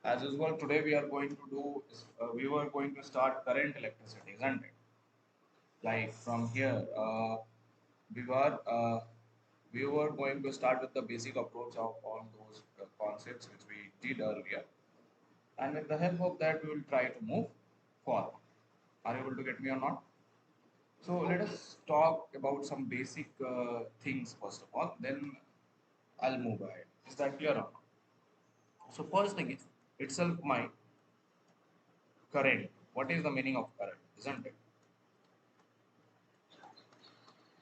As usual, today we are going to do, we were going to start current electricity, isn't it? Like Yes. from here, we were uh, we were going to start with the basic approach of all those concepts which we did earlier, and with the help of that, we will try to move forward. Are you able to get me or not? So let Okay. us talk about some basic things first of all. Then I'll move ahead. Is that clear or not? So first thing is itself my current. What is the meaning of current? Isn't it?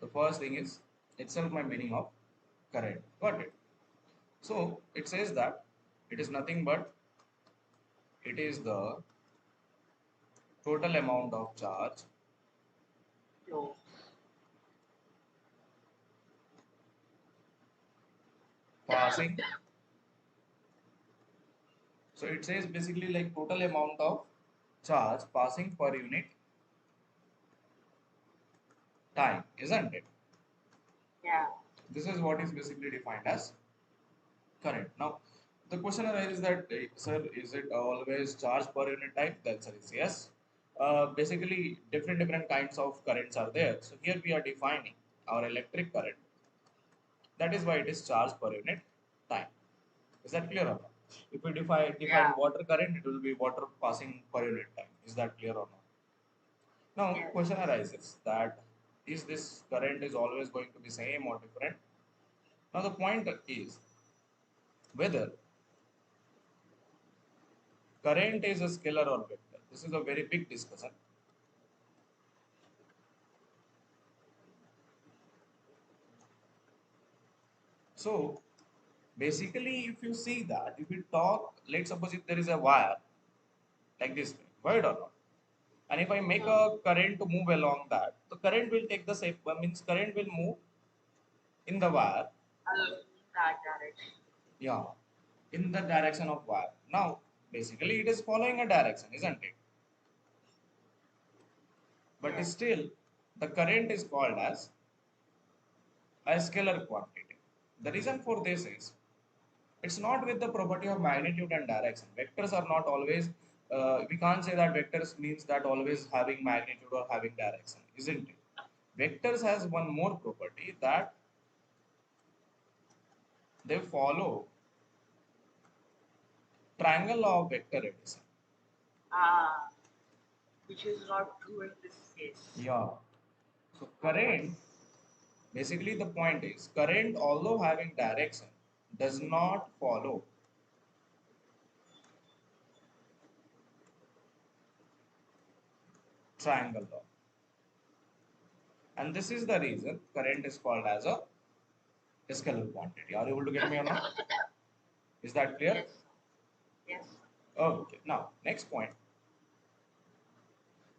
The first thing is itself my meaning of current. Got it? So it says that it is nothing but it is the total amount of charge Flow. passing. So it says basically like total amount of charge passing per unit time, isn't it? Yeah. This is what is basically defined as current. Now the question arises that sir, is it always charge per unit time? The answer is yes. Basically, different kinds of currents are there. So here we are defining our electric current. That is why it is charge per unit time. Is that clear or not? If we define Yeah. water current, it will be water passing per unit time. Is that clear or not? Now, Yes. question arises that is this current is always going to be same or different? Now, the point is whether current is a scalar or vector. This is a very big discussion. So, basically, if you see that, if we talk, let's suppose if there is a wire like this way, wide or not, and if I make Hmm. a current to move along that, the current will take the same, means current will move in the wire, That direction. yeah, in the direction of wire. Now, basically, it is following a direction, isn't it? But Yes. still, the current is called as a scalar quantity. The reason for this is it's not with the property of magnitude and direction. Vectors are not always, we can't say that vectors means that always having magnitude or having direction, isn't it? Vectors has one more property that they follow triangle law of vector addition. Ah, which is not true in this case. Yeah. So current, basically the point is current although having direction does not follow triangle law. And this is the reason current is called as a scalar quantity. Are you able to get me or not? Is that clear? Yes. Yes. Okay. Now, next point.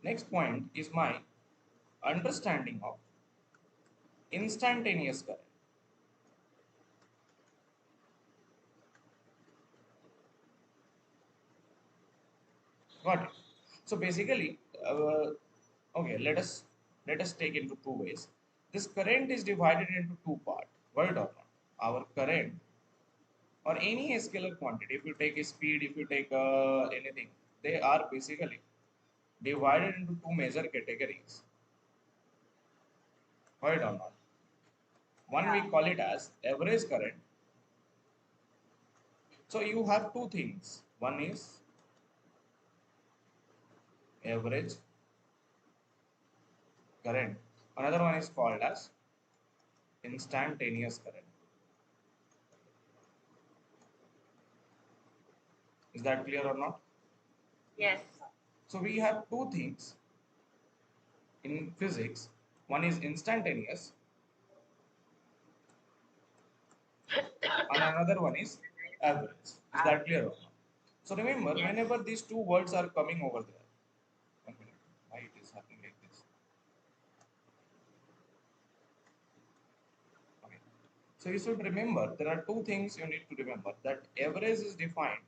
Next point is my understanding of instantaneous current. Got it? So basically, okay, let us take into two ways. This current is divided into two parts. Right or not? Our current or any scalar quantity, if you take a speed, if you take anything, they are basically divided into two major categories. Right or not? One we Yeah. call it as average current. So you have two things. One is average current. Another one is called as instantaneous current. Is that clear or not? Yes. So we have two things in physics. One is instantaneous and another one is average. Is that clear or not? So remember, Yes. whenever these two words are coming over there, 1 minute, why it is happening like this? Okay. So you should remember there are two things you need to remember that average is defined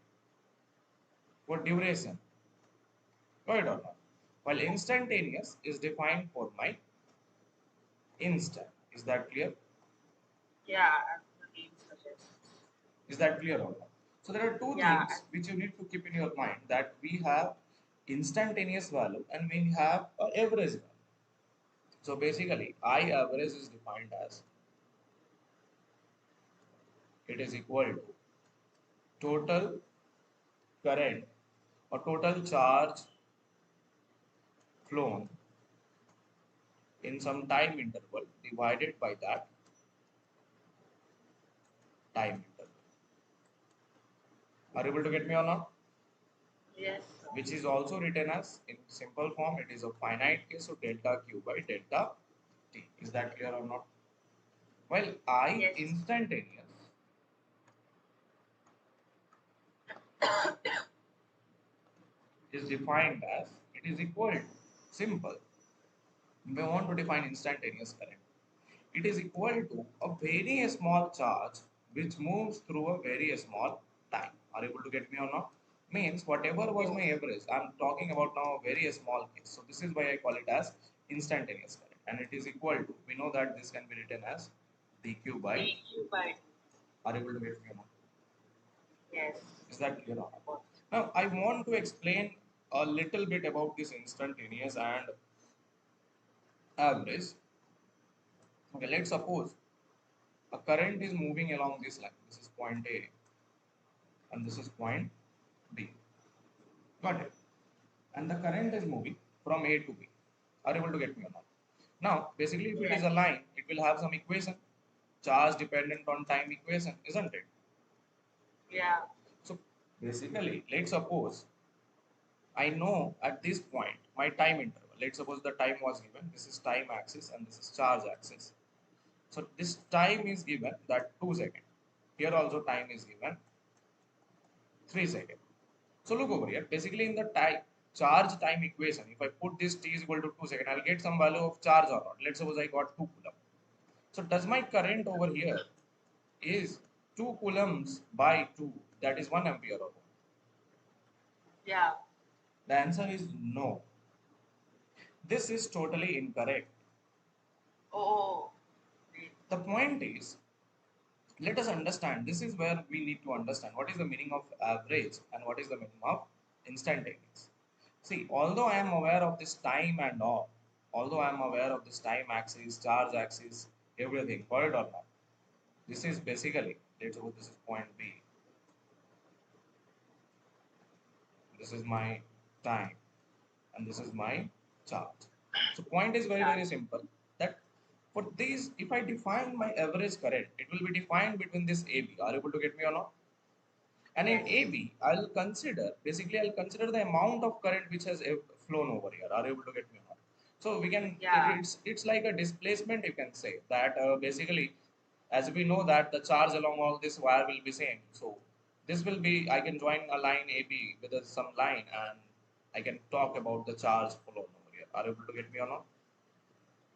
for duration, right or not? While instantaneous is defined for my instant. Is that clear? Yeah. As the name suggests. Is that clear or not? So there are two Yeah. things which you need to keep in your mind, that we have instantaneous value and we have average value. So basically, I average is defined as it is equal to total current or total charge flown in some time interval divided by that time interval. Are you able to get me or not? Yes. Which is also written as, in simple form, it is a finite case of delta q by delta t. Is that clear or not? Well, I Yes. instantaneous is defined as, it is equal to, simple. We want to define instantaneous current. It is equal to a very small charge which moves through a very small time. Are you able to get me or not? Means whatever was Yes. my average, I'm talking about now a very small case. So this is why I call it as instantaneous current. And it is equal to, we know that this can be written as dq by, DQ by. are you able to get me or not? Yes. Is that clear or not? Now I want to explain a little bit about this instantaneous and average. Okay, let's suppose a current is moving along this line. This is point A and this is point B. Got it? And the current is moving from A to B. Are you able to get me or not? Now, basically, if it is Yes. a line, it will have some equation, charge dependent on time equation, isn't it? Yeah. So, basically, let's suppose I know at this point my time interval. Let's suppose the time was given. This is time axis and this is charge axis. So, this time is given that 2 seconds. Here also time is given 3 seconds. So look over here. Basically, in the charge time equation, if I put this t is equal to 2 seconds, I'll get some value of charge or not. Let's suppose I got 2 coulomb. So does my current over here is 2 coulombs by 2, that is 1 ampere or not? Yeah. The answer is no. This is totally incorrect. Oh. The point is, let us understand, this is where we need to understand what is the meaning of average and what is the meaning of instantaneous. See, although I am aware of this time and all, although I am aware of this time axis, charge axis, everything, got it or not? This is basically, let's suppose this is point B. This is my time and this is my charge. So point is very, Yeah. very simple, that for these, if I define my average current, it will be defined between this AB. Are you able to get me or not? And in Yes. AB, I'll consider, basically I'll consider the amount of current which has flown over here. Are you able to get me or not? So we can, Yeah. it's like a displacement, you can say, that basically, as we know that the charge along all this wire will be same. So this will be, I can join a line AB with some line and I can talk about the charge flown over here. Are you able to get me or not?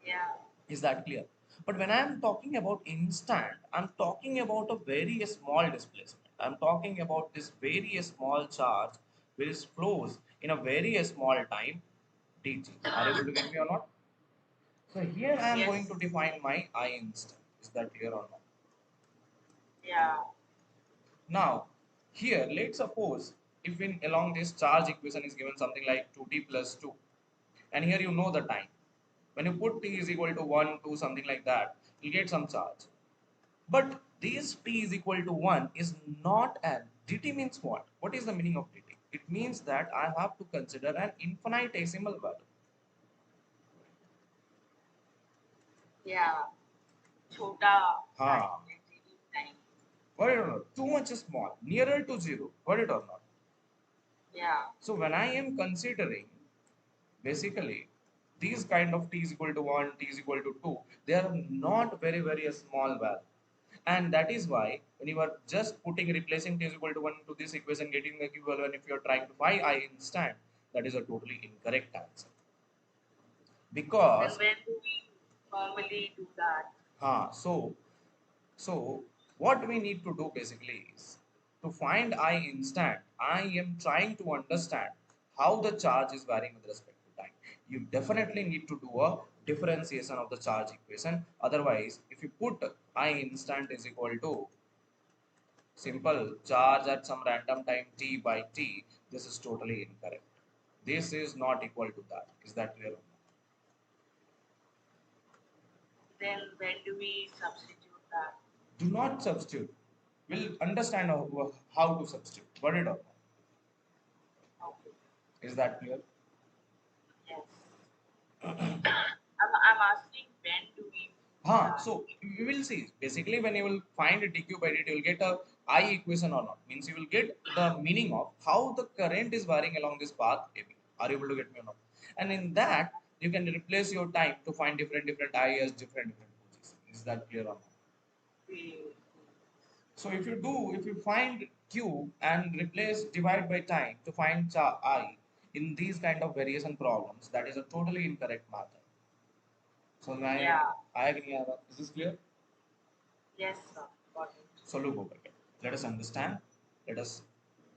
Yeah. Is that clear? But when I am talking about instant, I'm talking about a very small displacement. I'm talking about this very small charge which flows in a very small time dt. Are you able to get me or not? So here I am Yes. going to define my I instant. Is that clear or not? Yeah. Now, here let's suppose if in along this charge equation is given something like 2t plus 2, and here you know the time. When you put t is equal to 1, 2, something like that, you get some charge. But this t is equal to 1 is not an, dt means what? What is the meaning of dt? It means that I have to consider an infinitesimal value. Yeah. Chota time. Ha. Time. Got it or not? Too much small, nearer to 0. Got it or not? Yeah. So when I am considering basically these kind of t is equal to 1, t is equal to 2, they are not very, very small value. And that is why when you are just putting replacing t is equal to 1 to this equation, getting the equivalent, if you are trying to find I instant, that is a totally incorrect answer. Then Because, when do we normally do that? so, so what we need to do basically is to find I instant, I am trying to understand how the charge is varying with respect to time. You definitely need to do a differentiation of the charge equation. Otherwise, if you put I instant is equal to simple charge at some random time t by t, this is totally incorrect. This is not equal to that. Is that clear? Then when do we substitute that? Do not substitute. We'll understand how to substitute. Got it or not? Okay. Is that clear? Yes. I'm asking when do we start? So you will see. Basically, when you will find a dq by dt, you will get a I equation or not. Means you will get the meaning of how the current is varying along this path AB. Are you able to get me or not? And in that, you can replace your time to find different I as different positions. Is that clear or not? We, So if you find Q and replace divide by time to find I in these kind of variation problems, that is a totally incorrect method. So yeah. I agree. Is this clear? Yes, sir. Got it. So look over here. Let us understand. Let us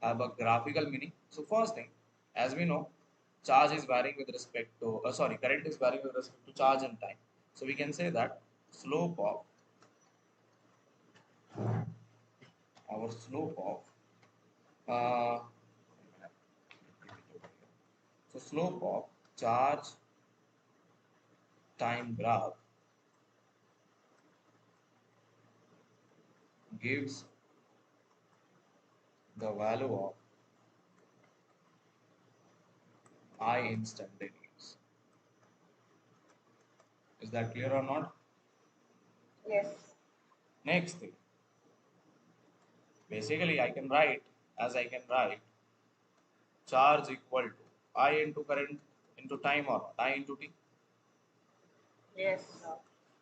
have a graphical meaning. So first thing, as we know, charge is varying with respect to, current is varying with respect to charge and time. So we can say that slope of our slope of uh, so slope of charge time graph gives the value of I instantaneous. Is that clear or not? Yes. Next thing, basically I can write as I can write charge equal to I into current into time or not, I into t. Yes, sir.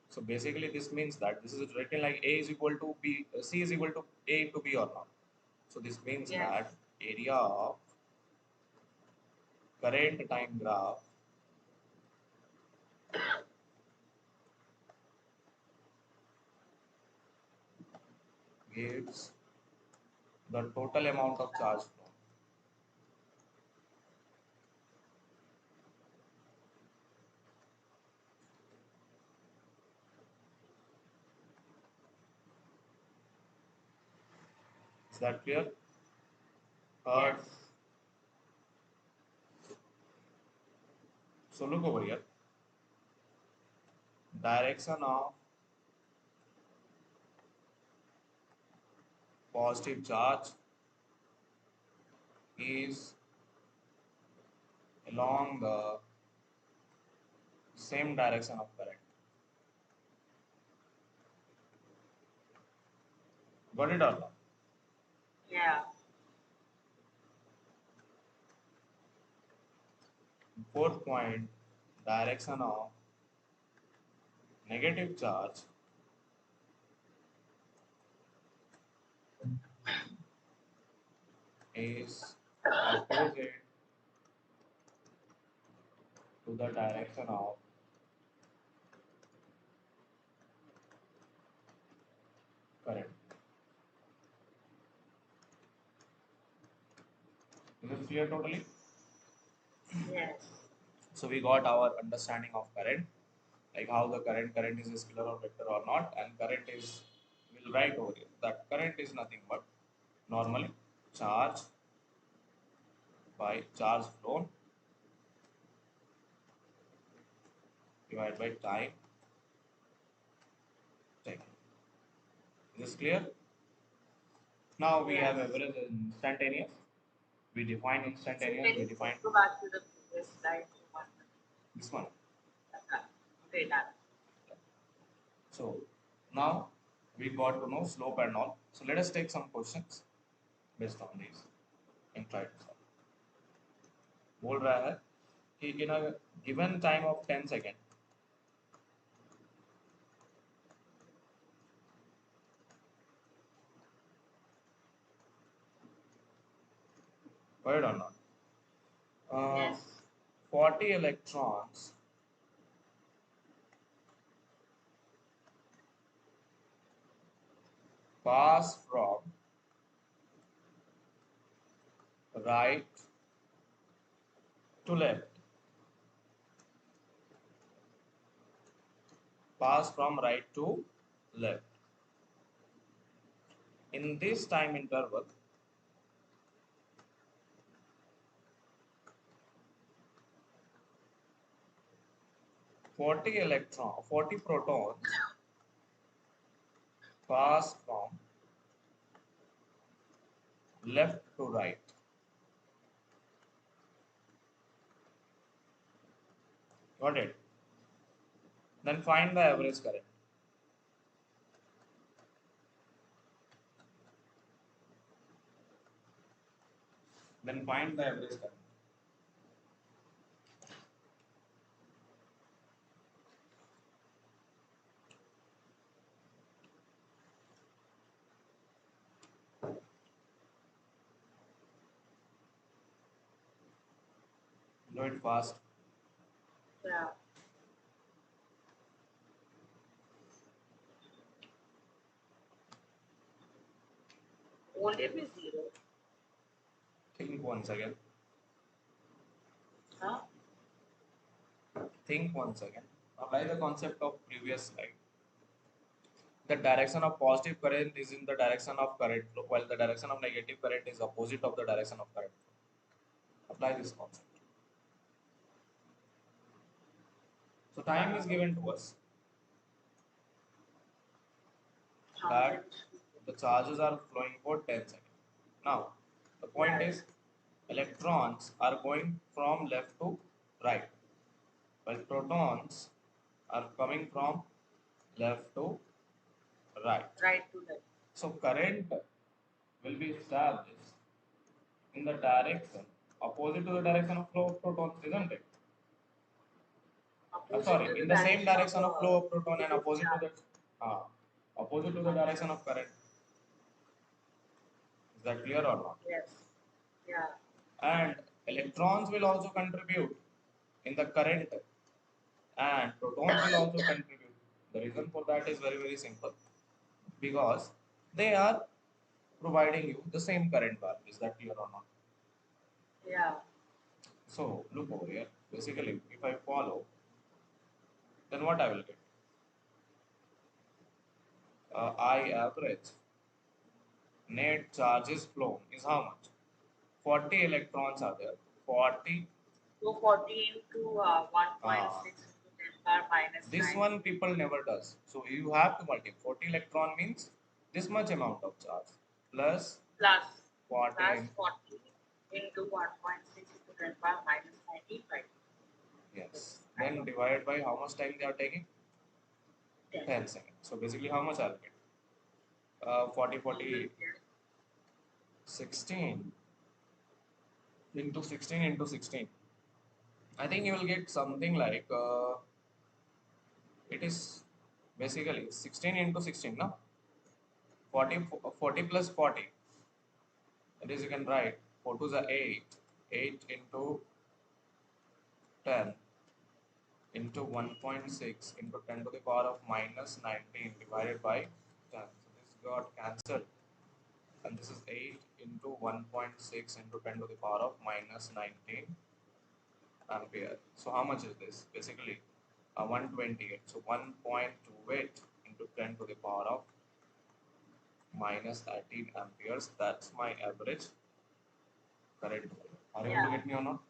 So basically this means that this is written like A is equal to B, C is equal to A into B or not. So this means Yes. that area of current time graph gives the total amount of charge flow. Is that clear? Yes. So look over here. Direction of positive charge is along the same direction of current. Got it or not? Yeah. Fourth point, direction of negative charge is opposite to the direction of current. Is it clear totally? Yes. So we got our understanding of current, like how the current is a scalar or vector or not, and current is, we'll write over here that current is nothing but normally charge by charge flown divided by time taken. Is this clear? Now we have Yes. average instantaneous. We define So instantaneous. can We you define go back to the previous slide? this one. Okay, done. So now we got to know slope and all. So let us take some questions based on these and try to solve. बोल रहा है कि in a given time of 10 seconds, heard or not? Yes. 40 electrons pass from right to left. Pass from right to left in this time interval, forty protons pass from left to right. Got it? Then find the average current. Then find the average current. Do it fast. Yeah. Won't it be zero? Think once again. Huh? Think once again. Apply the concept of previous slide. The direction of positive current is in the direction of current flow, while the direction of negative current is opposite of the direction of current flow. Apply this concept. So time is given to us that the charges are flowing for 10 seconds. Now, the point is electrons are going from left to right, while protons are coming from left to right. Right to left. So current will be established in the direction opposite to the direction of flow of protons, isn't it? Sorry, in the same direction of flow of proton and opposite to the direction of current. Is that clear or not? Yes. Yeah. And electrons will also contribute in the current, and protons will also contribute. The reason for that is very, very simple, because they are providing you the same current value. Is that clear or not? Yeah. So look over here. Basically, if I follow, then what I will get? I average net charges flown is how much? 40 electrons are there. 40. So 40 into 1.6 into 10 power minus This 9. one people never does. So you have to multiply. 40 electron means this much amount of charge plus Plus 40. Plus 40 into 1.6 into 10 power minus 95. Yes. Then divided by how much time they are taking? 10 seconds. So basically how much I'll get? 40, 16 into 16 into 16. I think you will get something like it is basically 16 into 16, no? 40 plus 40. That is, you can write 4 to the 8. 8 into 10 into 1.6 into 10 to the power of minus 19 divided by 10. So this got cancelled. And this is 8 into 1.6 into 10 to the power of minus 19 ampere. So how much is this? Basically 128. So 1.28 into 10 to the power of minus 13 amperes. That's my average current. Are you able to get me or not?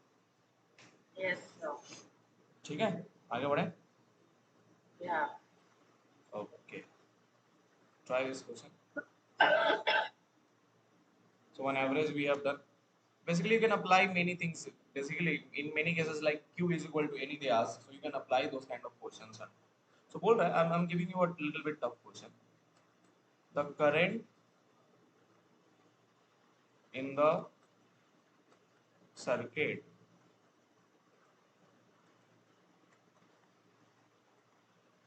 Yes, sir. ठीक है आगे बढ़े. Yeah. Okay. Try this question. So on average we have done. Basically you can apply many things. Basically in many cases like Q is equal to any they ask. So you can apply those kind of questions. So बोल रहा है I'm giving you a little bit tough question. The current in the circuit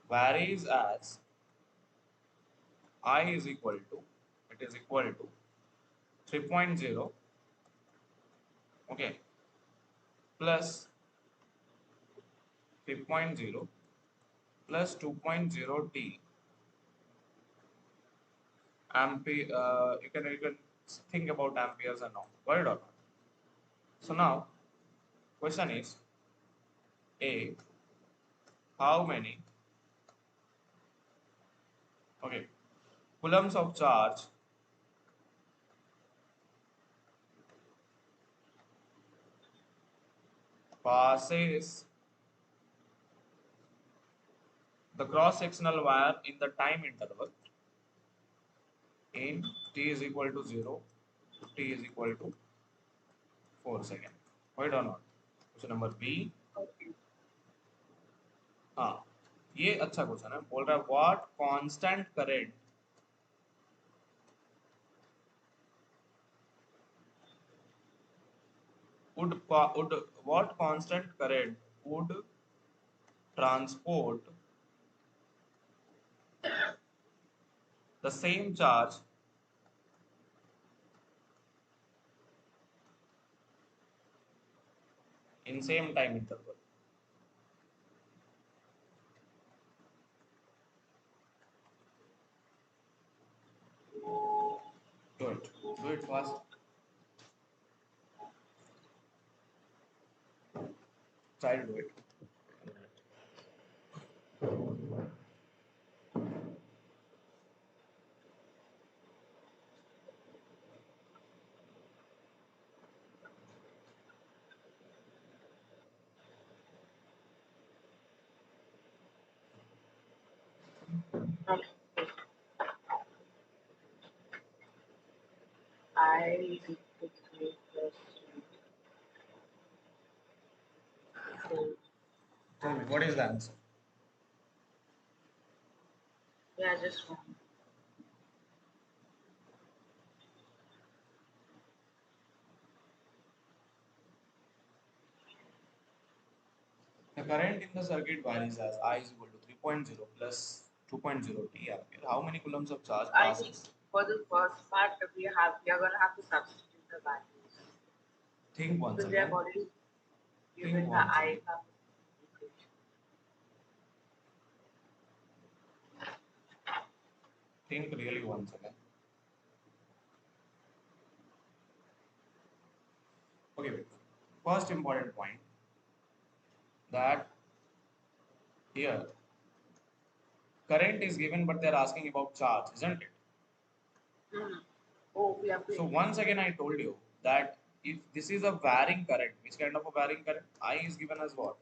varies as I is equal to 3.0, okay, plus 3.0 plus 2.0 T ampere. You can think about amperes and all. Got it or not? So now question is A, how many coulombs of charge passes the cross-sectional wire in the time interval in t is equal to 0 to t is equal to 4 seconds. Wait or not? Question number B. Okay. हाँ, ये अच्छा question है. बोल रहा है what constant current would what constant current would transport the same charge in same time interval. Do it fast. Try to do it. Okay. I is equal to 3 plus 4. Tell me, what is the answer? Yeah, just one. The current in the circuit varies as I is equal to 3.0 plus 2.0 T ampere. How many coulombs of charge I think passes? for the first part we are gonna have to substitute the values Think once because they have again. already given Think the once I again. equation. Think really once again. Okay, wait. First important point that here current is given, but they're asking about charge, isn't it? Hmm. Oh, we have to. So once again, I told you that if this is a varying current, which kind of a varying current? I is given as what?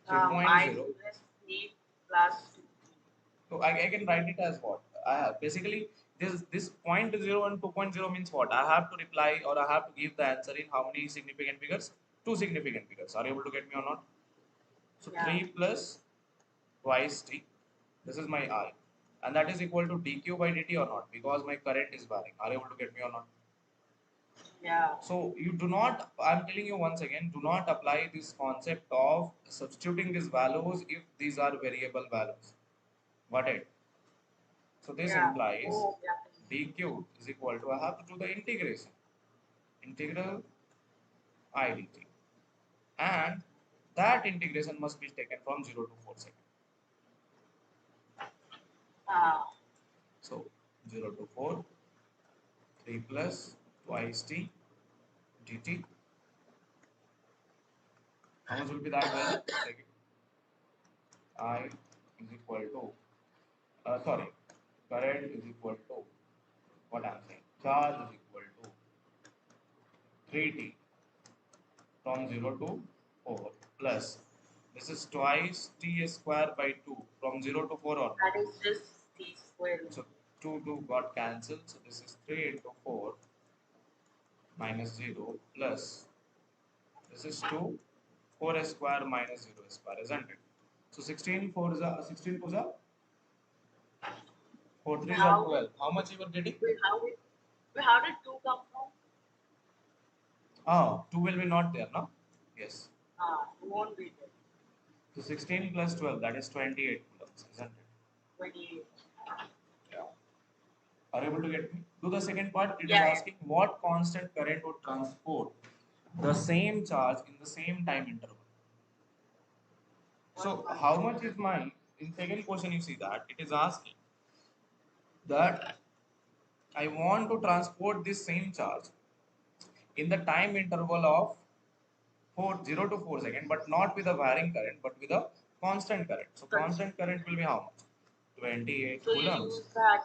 I 3.0. plus 3 plus 2. So I can write it as what? I have basically this 0.0 and 2.0 means what? I have to reply or I have to give the answer in how many significant figures? Two significant figures. Are you able to get me or not? So Yeah. 3 plus twice t. This is my I. And that is equal to dq by dt or not? Because my current is varying. Are you able to get me or not? Yeah. So you do not, I'm telling you once again, do not apply this concept of substituting these values if these are variable values. Got it? So this Yeah. implies Oh, yeah. dq is equal to, I have to do the integration. Integral I dt. And that integration must be taken from 0 to 4 seconds. Ah. So 0 to 4, 3 plus twice t dt. How much will be that value? Take it. I is equal to, sorry, current is equal to, what I'm saying, charge is equal to 3t from 0 to 4 plus, this is twice t square by 2 from 0 to 4 or not. That is just t square. So 2 got cancelled, so this is 3 into 4 minus 0 plus, this is 2, 4 square minus 0 square, isn't it? So 16 4 is a 16 4 is a 4 3 is a 12. How much you were getting? How did 2 come from? Oh, 2 will be not there, no? Yes. It won't be there. So 16 plus 12, that is 28 coulombs, isn't it? 28. Yeah. Are you able to get me? Do the second part. It is Yeah. asking what constant current would transport the same charge in the same time interval. So how much is mine? In second question, you see that it is asking that I want to transport this same charge in the time interval of 0 to 4 seconds, but not with a varying current, but with a constant current. So constant current will be how much? 28 So you coulombs. use that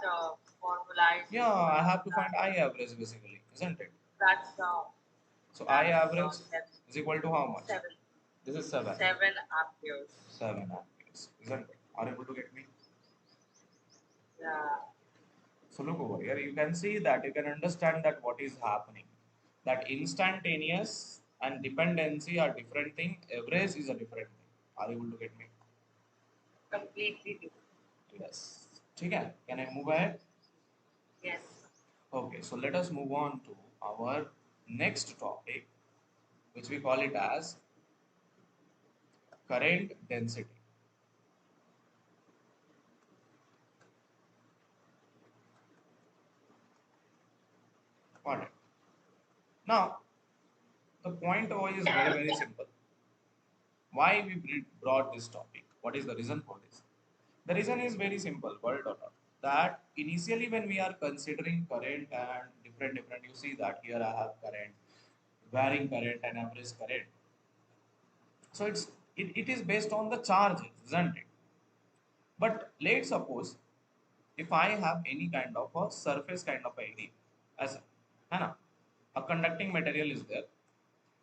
formula. Yeah, I have to find I average basically, isn't it? That's So I average seven. is equal to how much? 7. This is 7. 7 amperes. 7 amperes. Isn't it? Are you able to get me? Yeah. So look over here. You can see that you can understand that what is happening. That instantaneous and dependency are different thing. Average is a different thing. Are you able to get me? Completely different. Yes. Okay. Can I move ahead? Yes. Okay. So let us move on to our next topic, which we call it as current density. Got it. Now, the point over is very, very simple. Why we brought this topic? What is the reason for this? The reason is very simple, believe it or not. That initially when we are considering current and different, you see that here I have current, varying current and average current. So it is based on the charges, isn't it? But let's suppose if I have any kind of a surface kind of area, as है ना, a conducting material is there,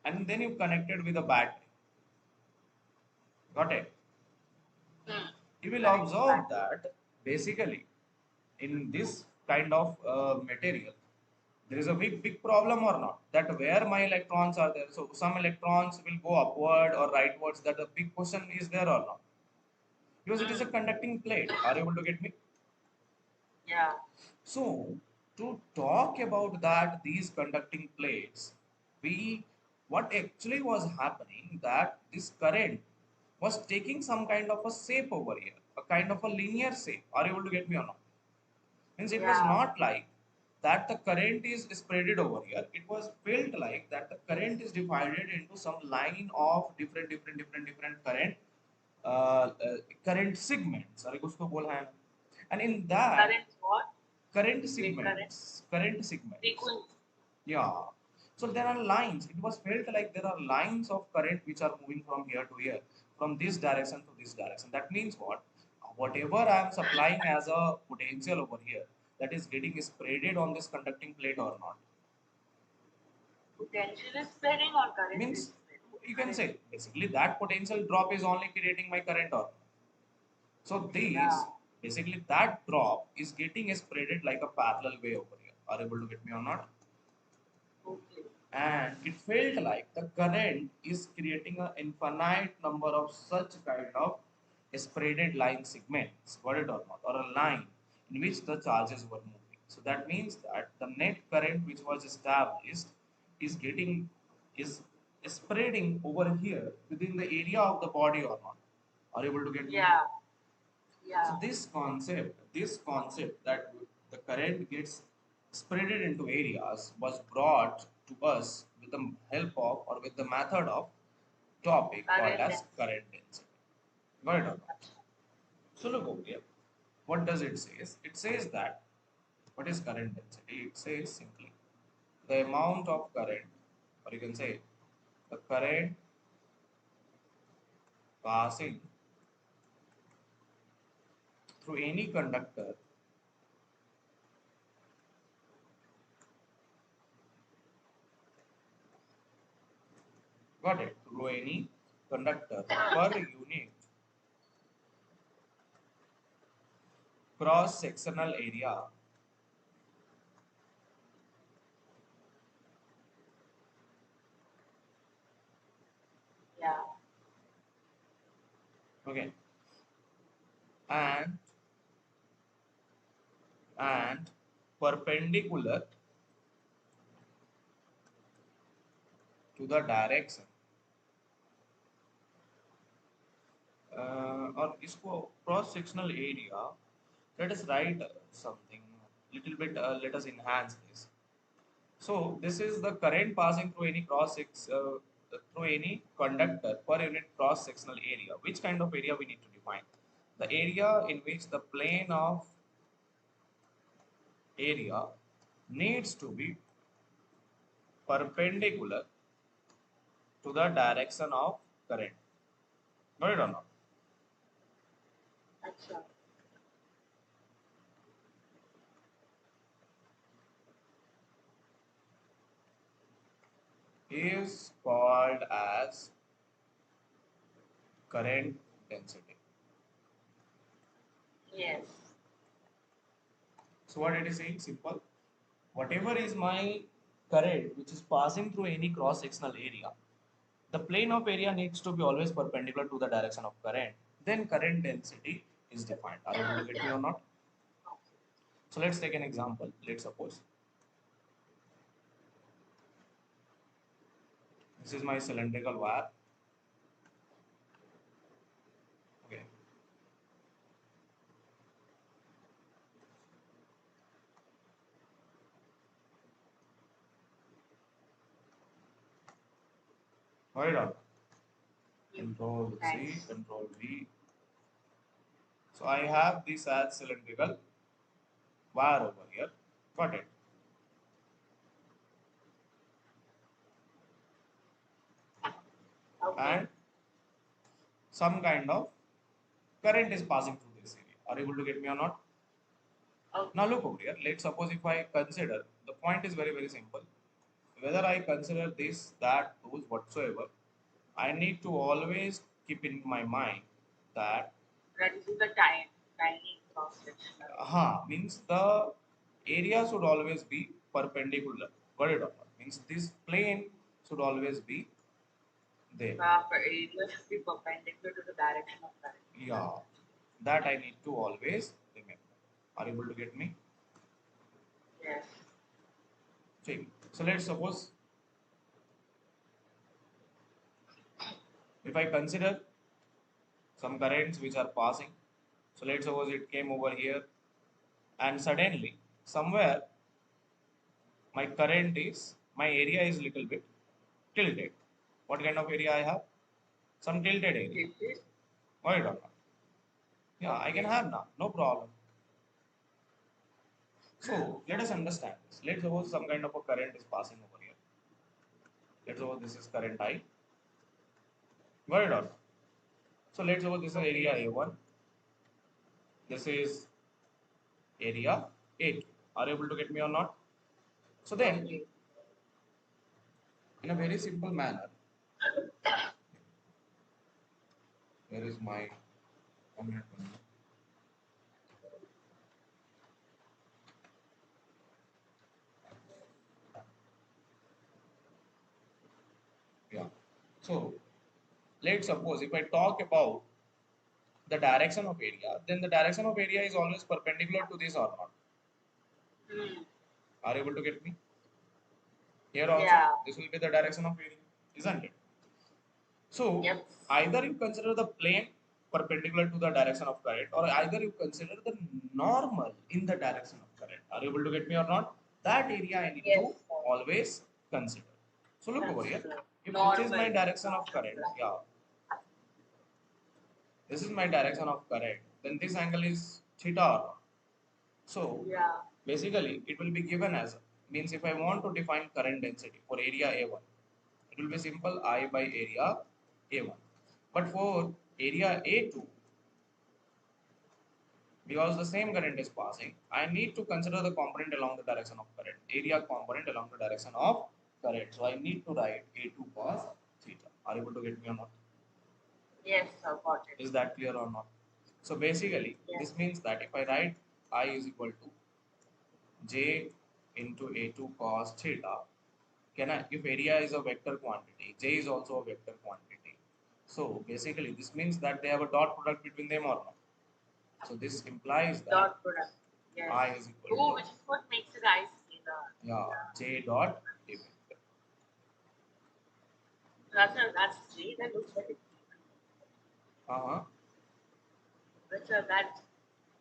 and then you connected with a battery. Got it? Hmm. You will Correct. observe that basically in this kind of material there is a big problem or not, that where my electrons are there, so some electrons will go upward or rightwards, that the big question is there or not, because it is a Hmm. conducting plate. Are you able to get me? Yeah. So to talk about that, these conducting plates, we what actually was happening, that this current was taking some kind of a shape over here, a kind of a linear shape. Are you able to get me or not? Means it was Yeah. not like that the current is spreaded over here. It was felt like that the current is divided into some line of different current current segments. अरे कुछ तो बोला है ना. And in that Current what? current Wait, current? segments. Frequency. Yeah. So there are lines. It was felt like there are lines of current which are moving from here to here, from this direction to this direction. That means what? Whatever I am supplying as a potential over here, that is getting spreaded on this conducting plate or not. Potential is spreading or current is Means spreading? you can say basically that potential drop is only creating my current or not. So Yeah. these basically that drop is getting spreaded like a parallel way over here. Are you able to get me or not? Okay. And it felt like the current is creating an infinite number of such kind of spreaded line segments, got it or not, or a line in which the charges were moving. So that means that the net current which was established is getting is spreading over here within the area of the body or not. Are you able to get me? Yeah. So Yeah. this concept that the current gets spreaded into areas was brought to us with the help of or with the method of topic called Current as density. current density. Got it or not? So look over here. What does it say? It says that what is current density? It says simply the amount of current, or you can say the current passing through any conductor got it through any conductor per unit cross sectional area. Yeah. Okay. And perpendicular to the direction or इसको cross sectional area, let us write something little bit, let us enhance this. So this is the current passing through any through any conductor per unit cross sectional area. Which kind of area we need to define? The area in which the plane of area needs to be perpendicular to the direction of current. Got it or not? Acha. is called as current density. Yes. So what it is saying? Simple. Whatever is my current which is passing through any cross-sectional area, the plane of area needs to be always perpendicular to the direction of current. Then current density is defined. Are you able to get me or not? So let's take an example. Let's suppose this is my cylindrical wire. Okay. Hold on. Control C, Nice. Control V. So I have this as cylindrical wire over here. Got it. Okay. And some kind of current is passing through this area. Are you able to get me or not? Okay. Now look over here. Let's suppose if I consider, the point is very, very simple. Whether I consider this, that, those, whatsoever, I need to always keep in my mind that That is the tiny cross sectional. means the area should always be perpendicular. Got it or not? Means this plane should always be there. The area should be perpendicular to the direction of current. Yeah, that I need to always remember. Are you able to get me? Yes. See, so let's suppose if I consider some currents which are passing. So let's suppose it came over here and suddenly somewhere my area is little bit tilted. What kind of area I have? Some tilted area. Is it? Why not? Yeah, I can Okay. have now, no problem. So let us understand this. Let's suppose some kind of a current is passing over here. Let's suppose this is current I. Got it or not? So let's suppose this is area Okay. A1. This is area A2. Are you able to get me or not? So then, Okay. in a very simple manner, where is my 1 minute? Yeah. So let's suppose if I talk about the direction of area, then the direction of area is always perpendicular to this or not. Hmm. Are you able to get me? Here also, Yeah. this will be the direction of area, isn't it? So Yep. either you consider the plane perpendicular to the direction of current, or either you consider the normal in the direction of current. Are you able to get me or not? That area I need Yes. to always consider. So look over That's here. true. If this is my Normal. direction Not of current, flat. yeah, this is my direction of current, then this angle is theta or not. So Yeah. basically it will be given as, means if I want to define current density for area A1, it will be simple I by area A1. But for area A2, because the same current is passing, I need to consider the component along the direction of current, area component along the direction of current. So I need to write A2 cos theta. Are you able to get me or not? Yes, I got it. Is that clear or not? So basically, Yes. this means that if I write I is equal to J into A2 cos theta, can I, if area is a vector quantity, J is also a vector quantity. So basically, this means that they have a dot product between them or not. So this implies that Dot product. Yes. I is equal Oh, to, which is what makes it I scalar. yeah, Yeah. J dot A vector. That's J. That looks like a T. Uh-huh. But that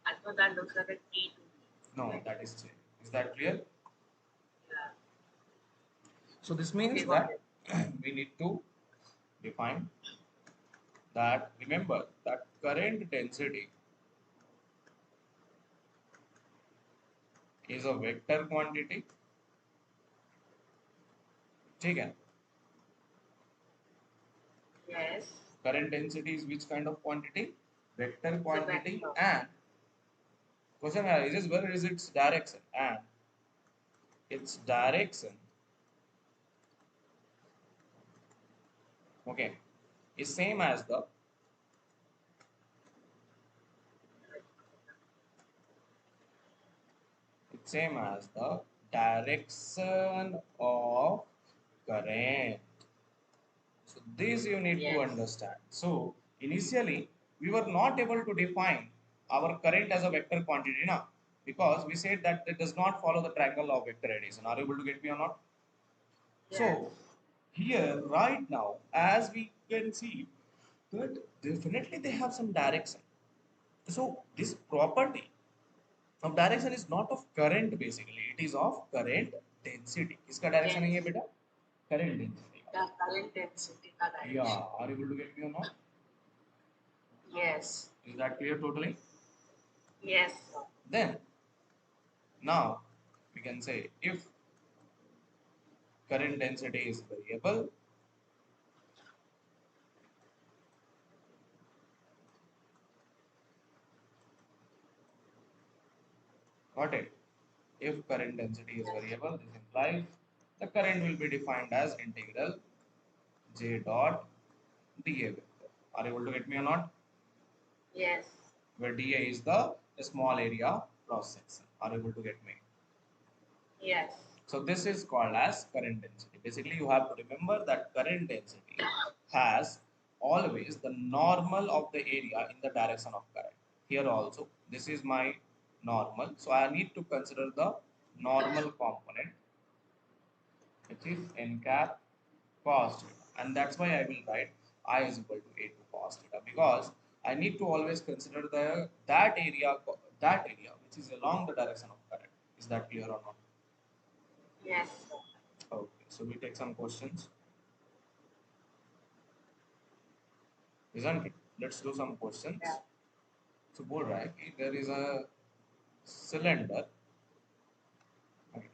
I thought that looks like a T to me. No, that is J. Is that clear? Yeah. So this Okay, means got that it. we need to define that, remember that current density is a vector quantity. ठीक है? Yes. Current density is which kind of quantity? Vector It's a quantity. vector. And question arises, where is its direction? And its direction okay, is same as the direction of current. So this you need to Yes. understand. So initially we were not able to define our current as a vector quantity now, because we said that it does not follow the triangle of vector addition. Are you able to get me or not? Yes. So here right now, as we can see that definitely they have some direction. So this property of direction is not of current basically, it is of current density. इसका direction Yes. नहीं है बेटा, current density. The current density का Yeah, direction. are you able to get me or not? Yes. Is that clear totally? Yes, sir. Then now we can say if current density is variable, got it? If current density is variable, this implies the current will be defined as integral J dot dA vector. Are you able to get me or not? Yes. Where dA is the small area cross section. Are you able to get me? Yes. So this is called as current density. Basically, you have to remember that current density has always the normal of the area in the direction of current. Here also, this is my normal. So I need to consider the normal component, which is n cap cos theta. And that's why I will write I is equal to A to cos theta, because I need to always consider that area which is along the direction of current. Is that clear or not? Yes, sir. Okay, so we take some questions, isn't it? Let's do some questions. Yeah. So बोल रहा है कि there is a cylinder. Okay,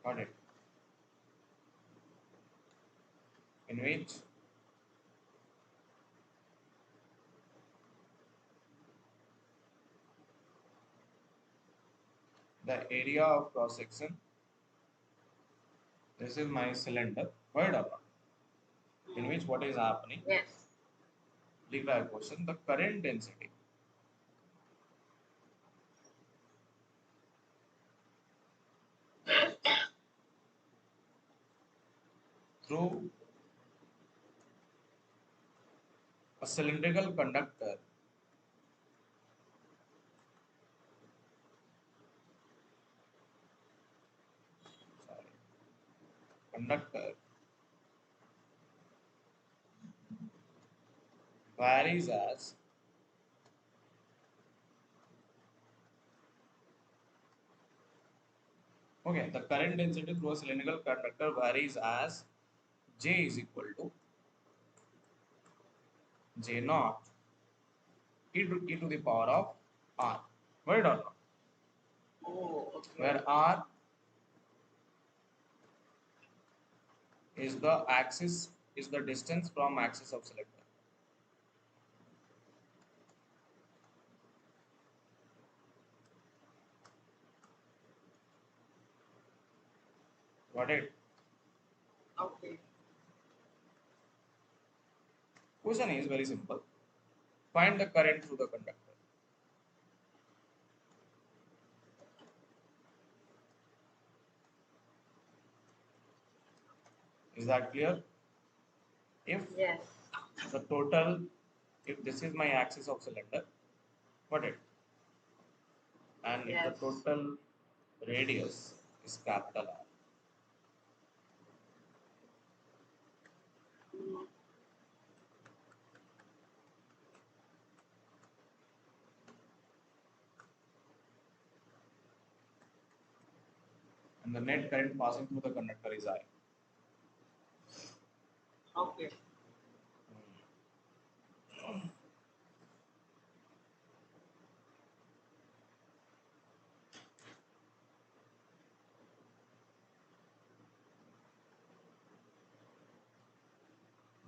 got it. In which the area of cross section, this is my cylinder, heard about, in which what is happening, Yes. लिख रहा है question, the current density through a cylindrical conductor sorry, conductor varies as okay, the current density through a cylindrical conductor varies as J is equal to J naught e to the power of R, right or not? Oh, okay. Where R is the axis, is the distance from axis of cylinder. Got it? Okay. Question is very simple. Find the current through the conductor. Is that clear? If Yes. the total, if this is my axis of cylinder, got it? And if the Yes. total radius is capital R, Mm. and the net current passing through the conductor is I. Okay.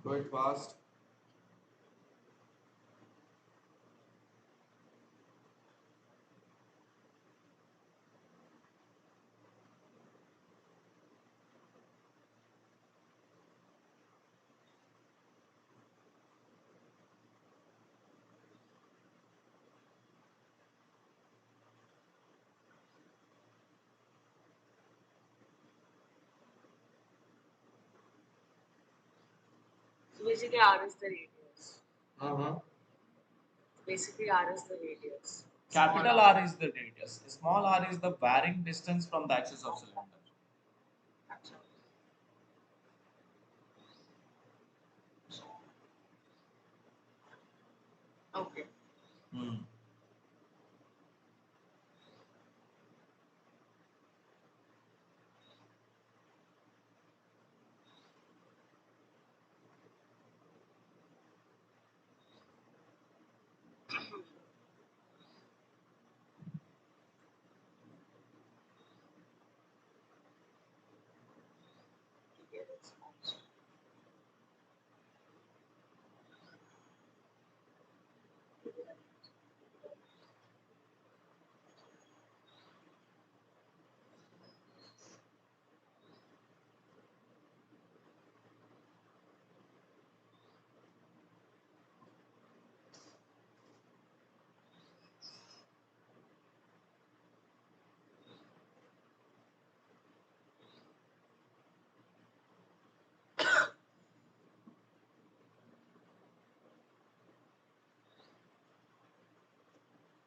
Do it fast. Basically, R is the radius. Uh-huh. Basically, R is the radius. Capital Small R is the radius. Small r is the varying distance from the axis of cylinder. Achha. Okay. Hmm. Here it's also.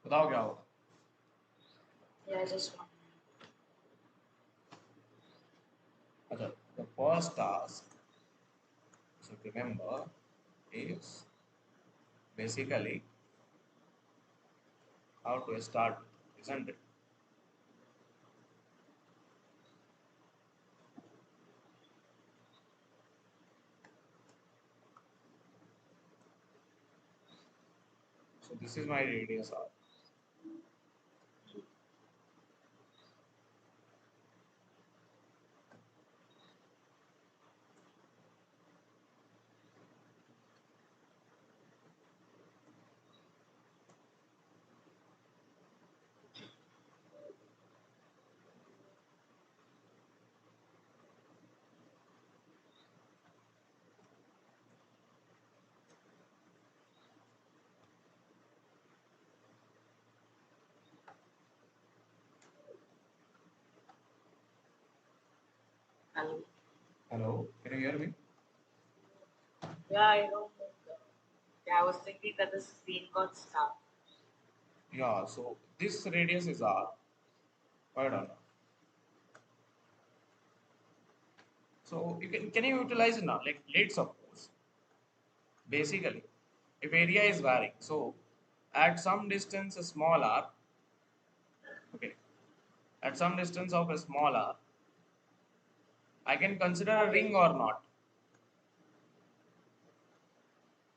बताओ क्या होगा? Yeah, just 1 minute. अच्छा, the first task, so remember, is basically how to start, isn't it? So this is my radius R. Hello. Hello, can you hear me? Yeah, I know. Yeah, I was thinking that the screen got stuck. Yeah, so this radius is R. I don't know. So can you utilize it now? Like let's suppose basically if area is varying, so at some distance a small r, okay, at some distance of a small r, I can consider a ring or not.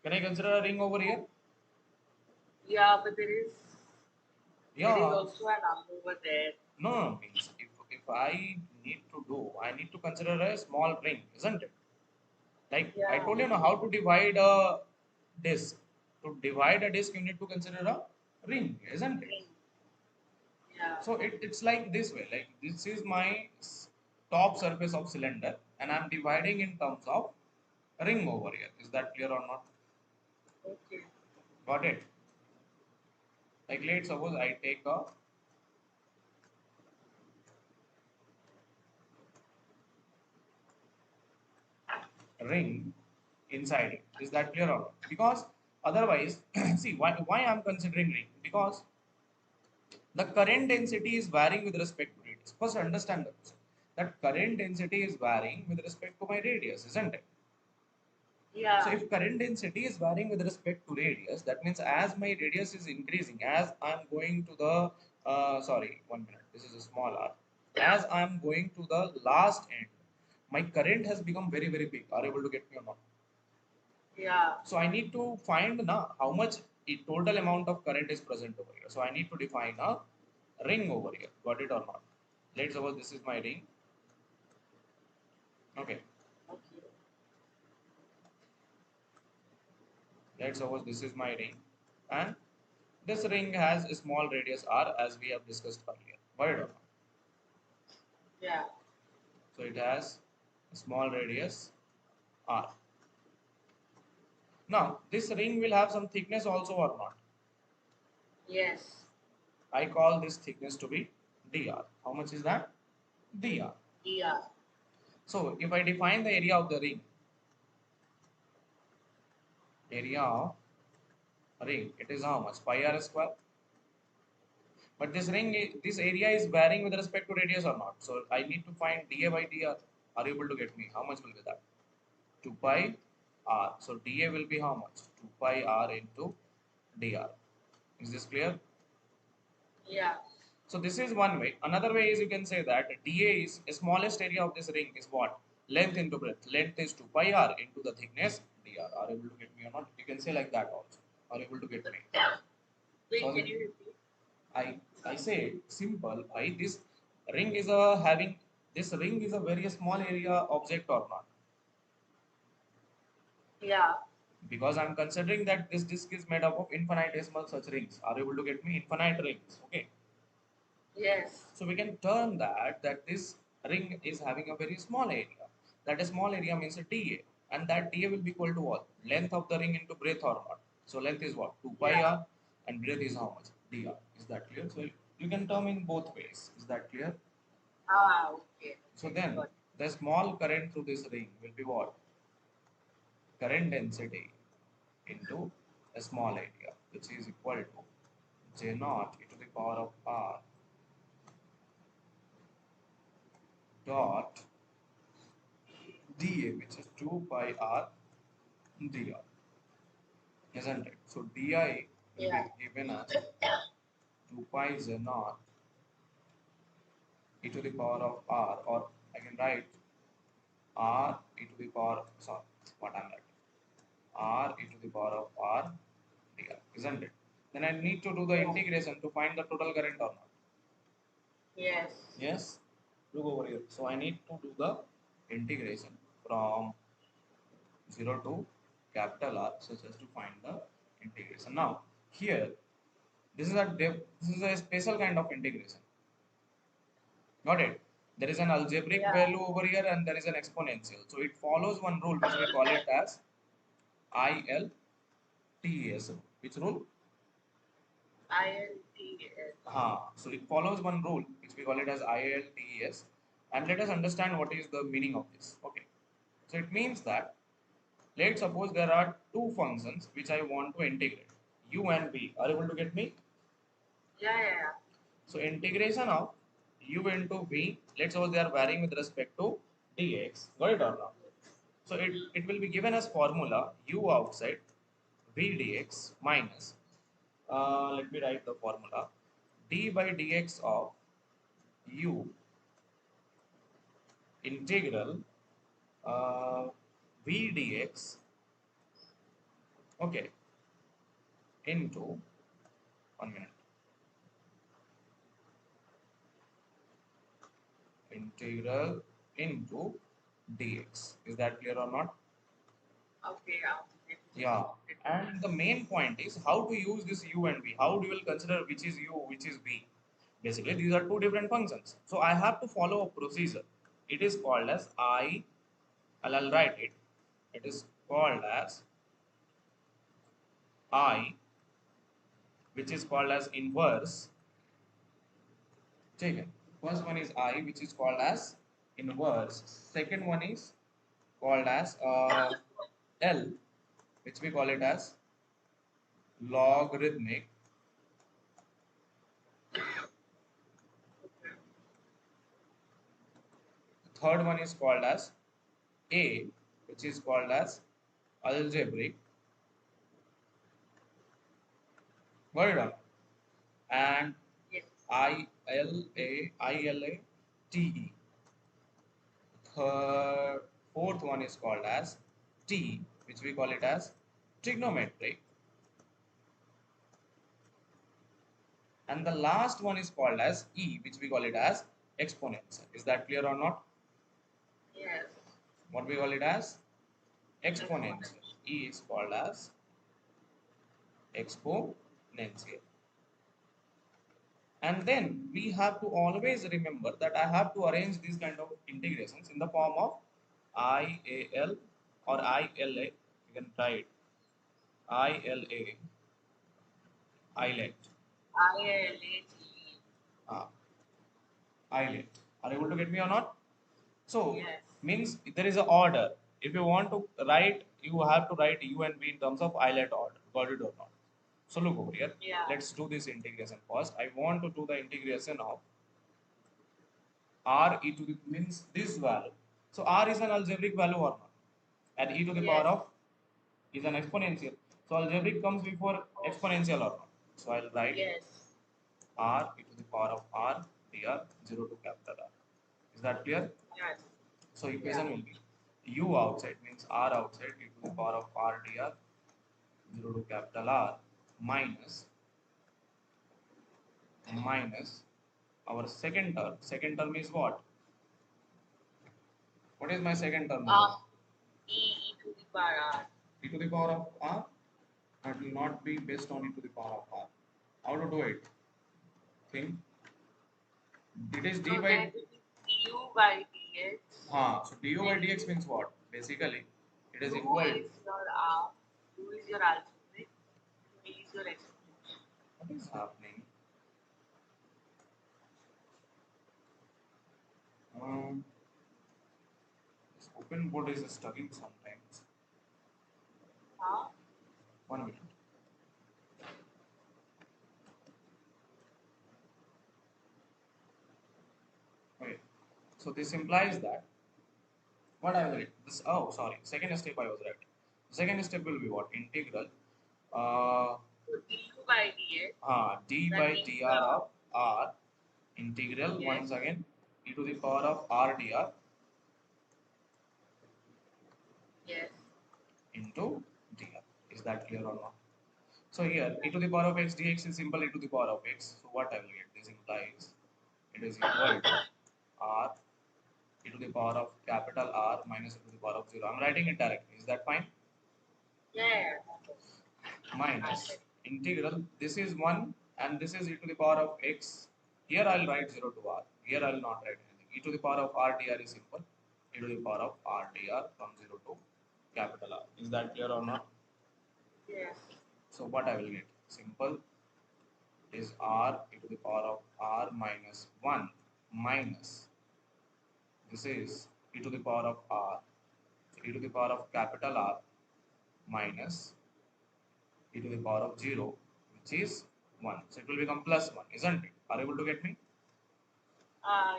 Can I consider a ring over here? Yeah, but there is Yeah. also an arm over there. No, no, means if I need to do, I need to consider a small ring, isn't it? Like I Yeah. told you, know how to divide a disk. To divide a disk, you need to consider a ring, isn't it? Ring. Yeah. So it's like this way. Like this is my top surface of cylinder, and I'm dividing in terms of ring over here. Is that clear or not? Okay. Got it? Like let's suppose I take a ring inside it. Is that clear or not? Because otherwise, see why I'm considering ring, because the current density is varying with respect to radius. First, understand that current density is varying with respect to my radius, isn't it? So Yeah. if current density is varying with respect to radius, that means as my radius is increasing, as I'm going to the, sorry, 1 minute, this is a small r. As I'm going to the last end, my current has become very, very big. Are you able to get me or not? Yeah. So I need to find now how much total amount of current is present over here. So I need to define a ring over here. Got it or not? Let's suppose this is my ring. Okay. Okay. Let's suppose this is my ring, and this ring has a small radius r as we have discussed earlier. Got it or not? Yeah. So it has a small radius r. Now this ring will have some thickness also or not? Yes. I call this thickness to be dr. How much is that? Dr. Yeah. So if I define the area of the ring, area of ring. It is how much? Pi r square. But this ring, this area is varying with respect to radius or not. So I need to find dA by dr. Are you able to get me? How much will be that? 2 pi r. So dA will be how much? 2 pi r into dr. Is this clear? Yeah. So this is one way. Another way is you can say that dA is the smallest area of this ring is what? Length into breadth. Length is 2 pi r into the thickness dr. Are you able to get me or not? You can say like that also. Are you able to get me? Wait, Sorry. can you repeat? I say simple. I this ring is having this ring is a very small area object or not? Yeah. Because I'm considering that this disk is made up of infinitesimal such rings. Are you able to get me? Infinite rings. Okay. Yes. So we can term that this ring is having a very small area. That a small area means a dA, and that dA will be equal to what? Length of the ring into breadth or not. So length is what? 2 pi Yeah. r, and breadth is how much? dr. Is that clear? So you can term in both ways. Is that clear? Ah, okay. So then the small current through this ring will be what? Current density into a small area, which is equal to J naught e to the power of r dot dA, which is 2 pi r dr, isn't it? So di will Yeah. be given as 2 pi Z naught e to the power of r, or I can write r e to the power, sorry, what I'm writing, r e to the power of r dr, isn't it? Then I need to do the Yeah. integration to find the total current or not. Yes. Yes, look over here. So I need to do the integration from 0 to capital R, so just to find the integration. Now here, this is a special kind of integration. Got it? There is an algebraic Yeah. value over here and there is an exponential. So it follows one rule which we call it as ILTS rule. Which rule? ILTS. So it follows one rule which we call it as ILTS, and let us understand what is the meaning of this. Okay. So it means that let's suppose there are two functions which I want to integrate, u and v. Are you able to get me? Yeah, yeah, So integration of u into v, let's suppose they are varying with respect to dx. Got it or not? So it will be given as formula u outside v dx minus, let me write the formula, d by dx of u integral v dx, okay, into, 1 minute, integral into dx. Is that clear or not? yeah. Okay, yeah. Yeah. And the main point is how to use this u and v. How do you will consider which is u, which is v? Basically, these are two different functions. So I have to follow a procedure. It is called as I'll write it. It is called as I, which is called as inverse. Take it. First one is I, which is called as inverse. Second one is called as L, which we call it as logarithmic. The third one is called as A, which is called as algebraic. Got it on? And Yes. ILATE. Third, fourth one is called as T, which we call it as trigonometric. And the last one is called as E, which we call it as exponential. Is that clear or not? Yes. What we call it as? Exponential. E is called as exponential. And then we have to always remember that I have to arrange these kind of integrations in the form of IAL or ILA. You can write ILA, ILET. ILATE. Uh, ILET. Are you able to get me or not? So Yes. means there is a order. If you want to write, you have to write u and v in terms of Euler order. Got it or not? So look over here. Yeah. Let's do this integration first. I want to do the integration of r e to the means this value. So r is an algebraic value or not? And e to the power Yes. of is an exponential. So algebraic comes before exponential or not. So I'll write Yes. r e to the power of r dr 0 to capital R. Is that clear? Yes. So equation will be u outside means r outside e to the power of r dr 0 to capital R minus our second term. Second term is what? What is my second term? E to the power R. E to the power of r. That will not be based on e to the power of r. How to do it? Think. It is d So by that will be du by dx. so du by dx means what? Basically, it is U equal. is your R, U is your algebraic, V is your exponential. What is happening? This open board is stuck sometimes. Huh? 1 minute. Okay. So this implies that what I will get this. Oh, sorry. Second step I was right. Second step will be what? Integral. So du by dx. D That by means, dr of r integral Yes. once again e to the power of r dr Yes. into dr. Is that clear or not? So here e to the power of x dx is simple e to the power of x. So what I will get? This implies it is equal to r e to the power of capital R minus e to the power of 0. I'm writing it directly. Is that fine? Yeah. Minus integral. This is 1 and this is e to the power of x. Here I'll write 0 to r. Here I'll not write anything. E to the power of r dr is simple. E to the power of r dr from 0 to capital R. Is that clear or not? Yes. So what I will get? Simple is r e to the power of r minus 1 minus this is e to the power of r. So e to the power of capital R minus e to the power of 0 which is 1. So it will become plus 1, isn't it? Are you able to get me?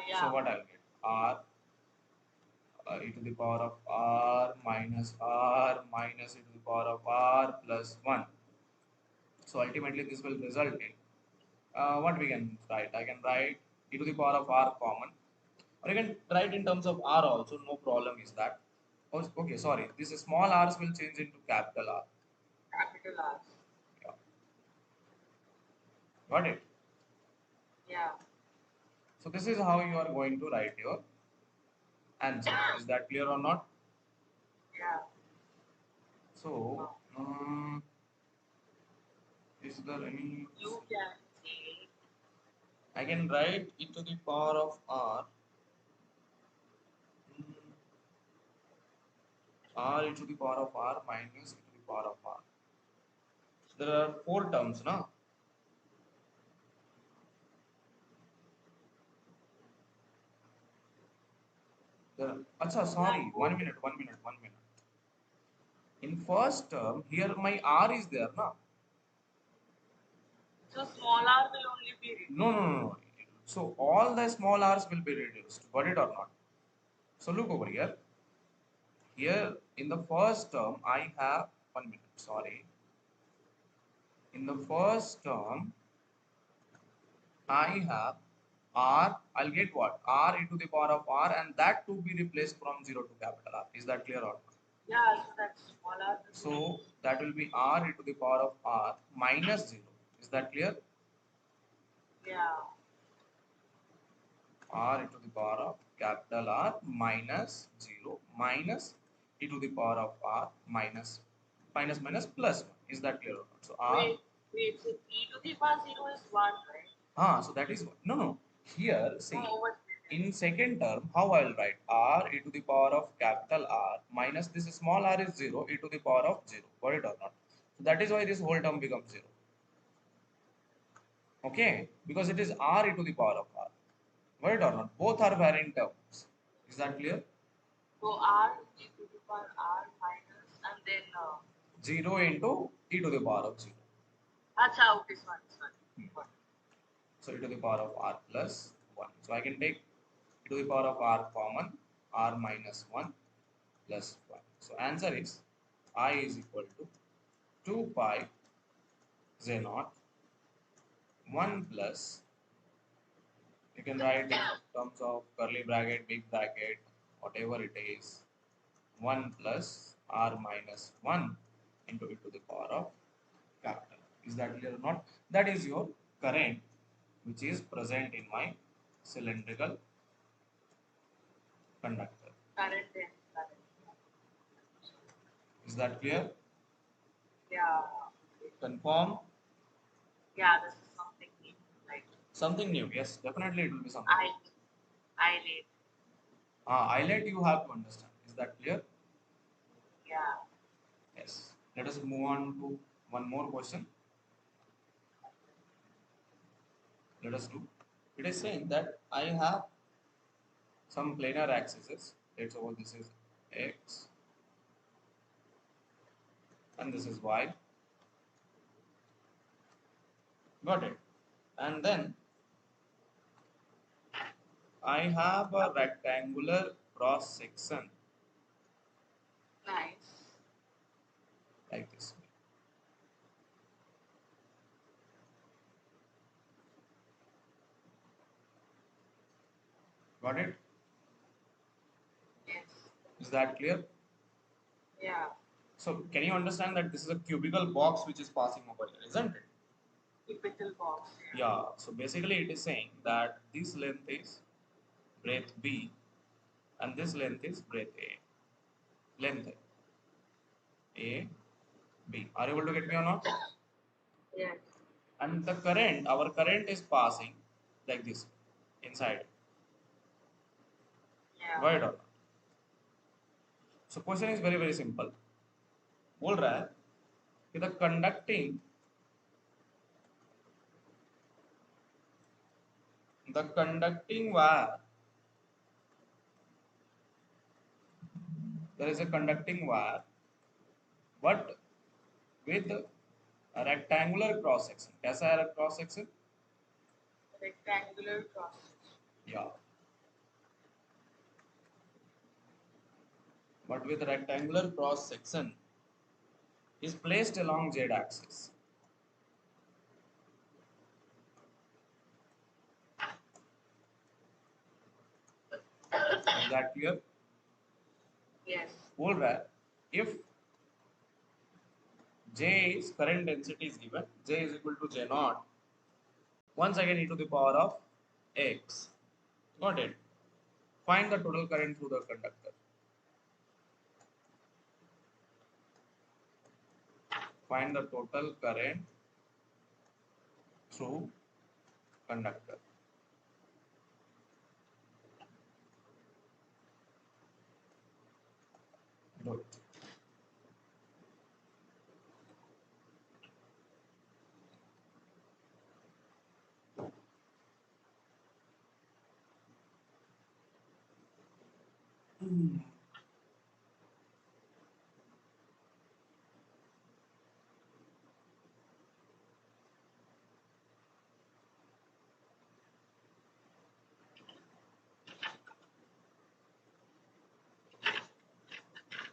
Yeah. So what I will get? R e to the power of r minus e to the power of r plus 1. So ultimately this will result in what we can write? I can write e to the power of r common, or you can write in terms of r also, no problem is that. Oh, okay, sorry, these small r's will change into capital R. Capital R. Yeah. Got it? Yeah. So this is how you are going to write your answer. Is that clear or not? Yeah. So, is there any? You can say I can write e to the power of r. R e to the power of r minus e to the power of r. So there are 4 terms, no? Acha, sorry, 1 minute, 1 minute, 1 minute. In first term, here my r is there, no? so small r will only be reduced. No. So all the small r's will be reduced. Got it or not? So look over here. Here in the first term, I have 1 minute. Sorry. In the first term, I have r. I'll get what? R e to the power of r, and that to be replaced from 0 to capital R. Is that clear or not? Yeah, so that's small r. So that will be r e to the power of r minus 0. Is that clear? Yeah. R e to the power of capital R minus 0 minus e to the power of r minus plus 1. Is that clear or not? So r. Wait, so e to the power 0 is 1, right? So that is no. Here, see, No, what? in second term, how I will write r e to the power of capital R minus this small r is 0 e to the power of 0. Got it or not? So that is why this whole term becomes 0. Okay, because it is r e to the power of r. Got it or not? Both are variant terms. Is that clear? So r e to the 1 r minus and then 0 into e to the power of 0. acha, okay, sorry. Got it. So e to the power of r plus 1. So I can take e to the power of r common, r minus 1 plus 1. So answer is I is equal to 2 pi z naught 1 plus, you can write in terms of curly bracket, big bracket, whatever it is, 1 plus r minus 1 into e to the power of capital. Is that clear or not? That is your current which is present in my cylindrical conductor. Current and current. Is that clear? Yeah. Confirm? Yeah, this is something new. Like Something new. Yes, definitely it will be something. I read. Islet you have to understand. Is that clear? Yeah. Yes. Let us move on to one more question. Let us do. It is saying that I have some planar axes. Let's suppose this is x and this is y. Got it. And then I have a rectangular cross section Nice. like this. Got it? Yes. Is that clear? Yeah. So can you understand that this is a cubical box which is passing over here, isn't it? Typical box. Yeah. So basically it is saying that this length is breadth B and this length is breadth A. Length A, B. Are you able to get me or not? Yes. And the current, our current is passing like this inside. Yeah. Right or not? So question is very very simple. बोल रहा है कि the conducting wire, there is a conducting wire but with a rectangular cross section. कैसा है cross section? Rectangular cross. Yeah. But with rectangular cross section is placed along z axis. Is that clear? Yes. बोल रहा है if J is current density is given, J is equal to J naught. Once again e to the power of x. Got it? Find the total current through the conductor. Find the total current through conductor. Do it.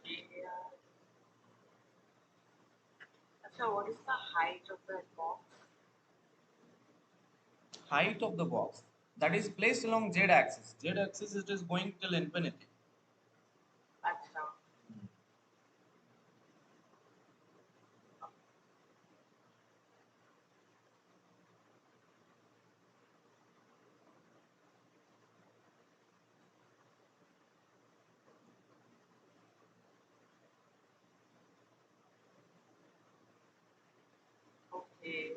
Yeah. So what is the height of that box? Height of the box that is placed along z axis. Z axis it is going till infinity. Acha. Okay.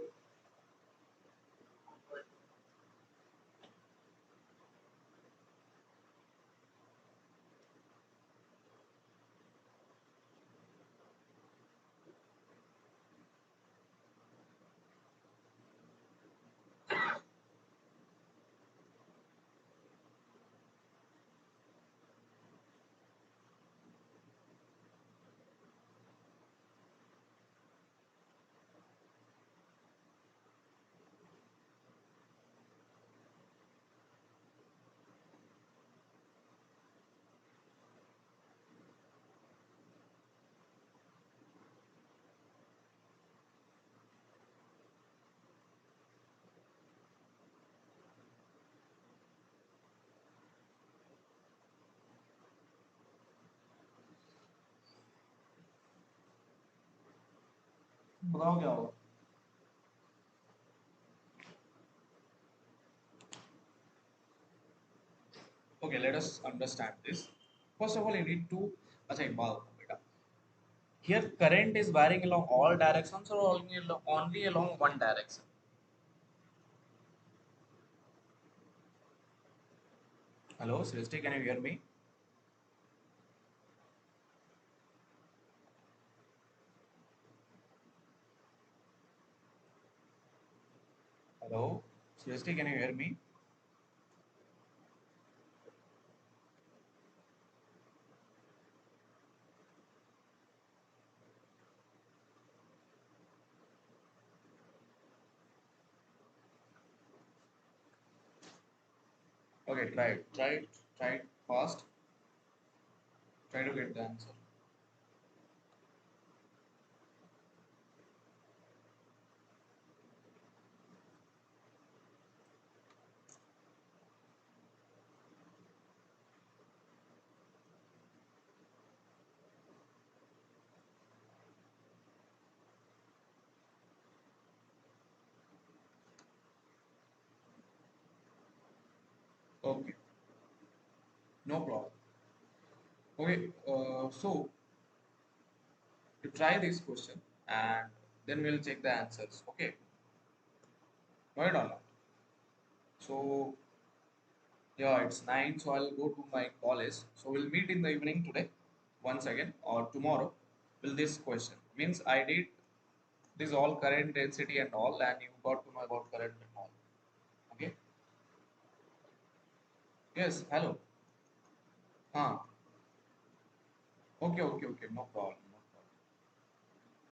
बताओ क्या होगा. Okay, let us understand this. First of all, you need to. अच्छा एक बात बताओ बेटा. Here, current is varying along all directions or only along one direction. Hello, Srishti, can you hear me? Hello, Srishti, can you hear me? Okay, try it fast. Try to get the answer. Okay, no problem. Okay, so you try this question and then we'll check the answers. Okay, no, it or not. So yeah, it's 9, so I'll go to my college. So we'll meet in the evening today, once again, or tomorrow. Will this question means I did this all current density and all, and you got to know about current and all. Okay. Yes. Hello. Ah. Okay. Okay. Okay. No problem.